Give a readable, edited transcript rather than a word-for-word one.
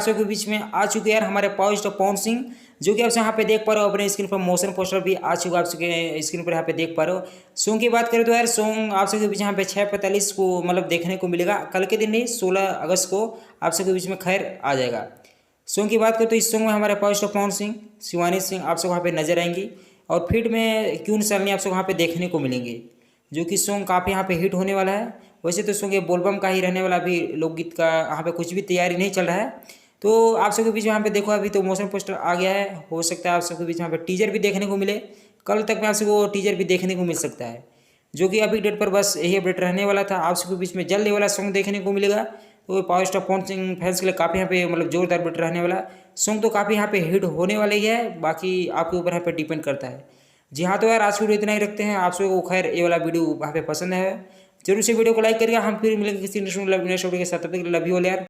सबके बीच में आ चुके हैं यार हमारे पावर स्टार पवन सिंह, जो कि आप यहाँ पे देख पा रहे हो अपने स्क्रीन पर। मोशन पोस्टर भी आ चुका है आप सबके स्क्रीन पर यहाँ पे देख पा रहे हो। सॉन्ग की बात करें तो यार सॉन्ग आप सबके बीच यहाँ पे 6:45 को मतलब देखने को मिलेगा, कल के दिन नहीं 16 अगस्त को आप सबके बीच में खैर आ जाएगा। सॉन्ग की बात करें तो इस सॉन्ग में हमारे पावर स्टार पवन सिंह, शिवानी सिंह आप सब वहाँ पे नजर आएंगी, और फिट में क्यून सालनी आप सब वहाँ पे देखने को मिलेंगे, जो कि सॉन्ग काफ़ी यहाँ पे हिट होने वाला है। वैसे तो सॉन्ग ये बोलबम का ही रहने वाला, अभी लोकगीत का यहाँ पे कुछ भी तैयारी नहीं चल रहा है। तो आप सबके बीच में यहाँ पे देखो अभी तो मोशन पोस्टर आ गया है, हो सकता है आप सबके बीच यहाँ पे टीजर भी देखने को मिले, कल तक में आप सबको टीजर भी देखने को मिल सकता है। जो कि अभी डेट पर बस यही अपडेट रहने वाला था। आप सबके बीच में जल्द ये वाला सॉन्ग देखने को मिलेगा। तो power star Pawan Singh fans के लिए काफ़ी यहाँ पे मतलब जोरदार अपडेट रहने वाला। सॉन्ग तो काफ़ी यहाँ पे हिट होने वाले ही है, बाकी आपके ऊपर यहाँ पे डिपेंड करता है। जी हाँ, तो यार आज की वीडियो इतना ही रखते हैं। आप सबको खैर ये वाला वीडियो वहाँ पे पसंद है, जरूर से वीडियो को लाइक करिएगा। हम फिर मिलेंगे किसी नेक्स्ट वीडियो के साथ, तब तक लव यू ऑल यार।